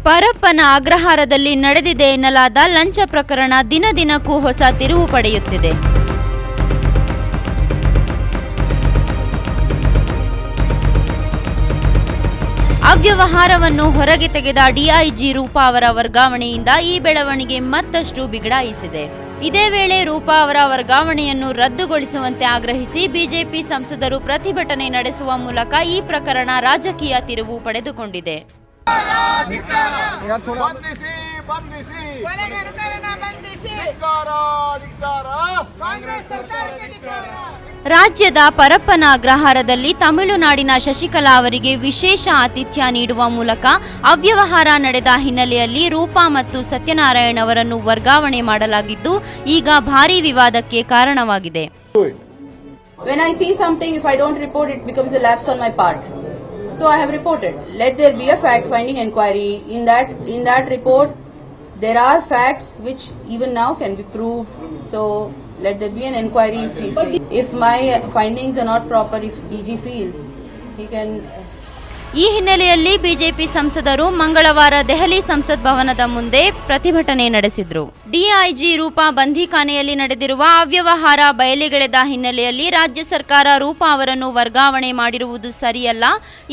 ಪರಪ್ಪನ ಅಗ್ರಹಾರದಲ್ಲಿ ನಡೆದಿದೆ ಎನ್ನಲಾದ ಲಂಚ ಪ್ರಕರಣ ದಿನ ದಿನಕ್ಕೂ ಹೊಸ ತಿರುವು ಪಡೆಯುತ್ತಿದೆ. ಅವ್ಯವಹಾರವನ್ನು ಹೊರಗೆ ತೆಗೆದ ಡಿಐಜಿ ರೂಪಾ ಅವರ ವರ್ಗಾವಣೆಯಿಂದ ಈ ಬೆಳವಣಿಗೆ ಮತ್ತಷ್ಟು ಬಿಗಡಾಯಿಸಿದೆ. ಇದೇ ವೇಳೆ ರೂಪಾ ಅವರ ವರ್ಗಾವಣೆಯನ್ನು ರದ್ದುಗೊಳಿಸುವಂತೆ ಆಗ್ರಹಿಸಿ ಬಿಜೆಪಿ ಸಂಸದರು ಪ್ರತಿಭಟನೆ ನಡೆಸುವ ಮೂಲಕ ಈ ಪ್ರಕರಣ ರಾಜಕೀಯ ತಿರುವು ಪಡೆದುಕೊಂಡಿದೆ. ರಾಜ್ಯದ ಪರಪ್ಪನ ಅಗ್ರಹಾರದಲ್ಲಿ ತಮಿಳುನಾಡಿನ ಶಶಿಕಲಾ ಅವರಿಗೆ ವಿಶೇಷ ಆತಿಥ್ಯ ನೀಡುವ ಮೂಲಕ ಅವ್ಯವಹಾರ ನಡೆದ ಹಿನ್ನೆಲೆಯಲ್ಲಿ ರೂಪಾ ಮತ್ತು ಸತ್ಯನಾರಾಯಣ್ ಅವರನ್ನು ವರ್ಗಾವಣೆ ಮಾಡಲಾಗಿದ್ದು ಈಗ ಭಾರೀ ವಿವಾದಕ್ಕೆ ಕಾರಣವಾಗಿದೆ. When I see something, if I don't report, it becomes a lapse on my part. So I have reported. Let there be a fact-finding inquiry. In that report, there are facts which even now can be proved. So let there be an inquiry if my findings are not proper, if DG feels, he can... ಈ ಹಿನ್ನೆಲೆಯಲ್ಲಿ BJP ಸಂಸದರು ಮಂಗಳವಾರ ದೆಹಲಿ ಸಂಸತ್ ಭವನದ ಮುಂದೆ ಪ್ರತಿಭಟನೆ ನಡೆಸಿದರು. DIG Roopa ಬಂಧಿಖಾನೆಯಲ್ಲಿ ನಡೆದಿರುವ ಅವ್ಯವಹಾರ ಬಯಲಿಗೆಳೆದ ಹಿನ್ನೆಲೆಯಲ್ಲಿ ರಾಜ್ಯ ಸರ್ಕಾರ ರೂಪಾ ಅವರನ್ನು ವರ್ಗಾವಣೆ ಮಾಡಿರುವುದು ಸರಿಯಲ್ಲ.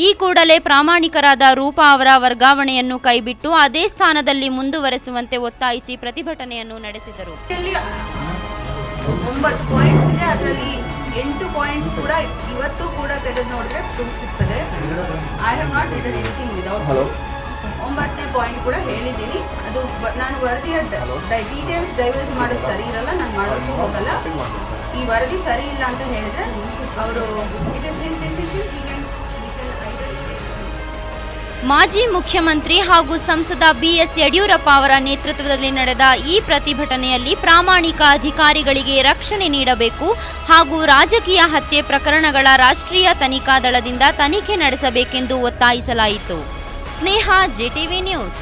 ಈ ಕೂಡಲೇ ಪ್ರಾಮಾಣಿಕರಾದ ರೂಪಾ ಅವರ ವರ್ಗಾವಣೆಯನ್ನು ಕೈಬಿಟ್ಟು ಅದೇ ಸ್ಥಾನದಲ್ಲಿ ಮುಂದುವರೆಸುವಂತೆ ಒತ್ತಾಯಿಸಿ ಪ್ರತಿಭಟನೆಯನ್ನು ನಡೆಸಿದರು. 9 ಪಾಯಿಂಟ್ಸ್ ಇದೆ, ಅದರಲ್ಲಿ 8 ಪಾಯಿಂಟ್ಸ್ ಕೂಡ ಇವತ್ತು ಕೂಡ ತೆಗೆದು ನೋಡಿದ್ರೆ ಪ್ರೂಫ್ ಸಿಗ್ತದೆ. I have not written anything without. 9ನೇ ಪಾಯಿಂಟ್ ಕೂಡ ಹೇಳಿದ್ದೀನಿ. ಅದು ನಾನು ವರದಿಯ ಡೀಟೇಲ್ಸ್ ಡೈವರ್ಟ್ ಮಾಡೋದು ಸರಿ ಇರಲ್ಲ, ನಾನು ಮಾಡೋಕ್ಕೂ ಹೋಗಲ್ಲ. ಈ ವರದಿ ಸರಿ ಇಲ್ಲ ಅಂತ ಹೇಳಿದ್ರೆ ಅವರು ಇಟ್ ಇಸ್ ಹಿಸ್ ಡಿಸಿಷನ್. ಮಾಜಿ ಮುಖ್ಯಮಂತ್ರಿ ಹಾಗೂ ಸಂಸದ ಬಿಎಸ್ ಯಡಿಯೂರಪ್ಪ ಅವರ ನೇತೃತ್ವದಲ್ಲಿ ನಡೆದ ಈ ಪ್ರತಿಭಟನೆಯಲ್ಲಿ ಪ್ರಾಮಾಣಿಕ ಅಧಿಕಾರಿಗಳಿಗೆ ರಕ್ಷಣೆ ನೀಡಬೇಕು ಹಾಗೂ ರಾಜಕೀಯ ಹತ್ಯೆ ಪ್ರಕರಣಗಳ ರಾಷ್ಟ್ರೀಯ ತನಿಖಾ ದಳದಿಂದ ತನಿಖೆ ನಡೆಸಬೇಕೆಂದು ಒತ್ತಾಯಿಸಲಾಯಿತು. ಸ್ನೇಹ, ಜೆಟಿವಿ ನ್ಯೂಸ್.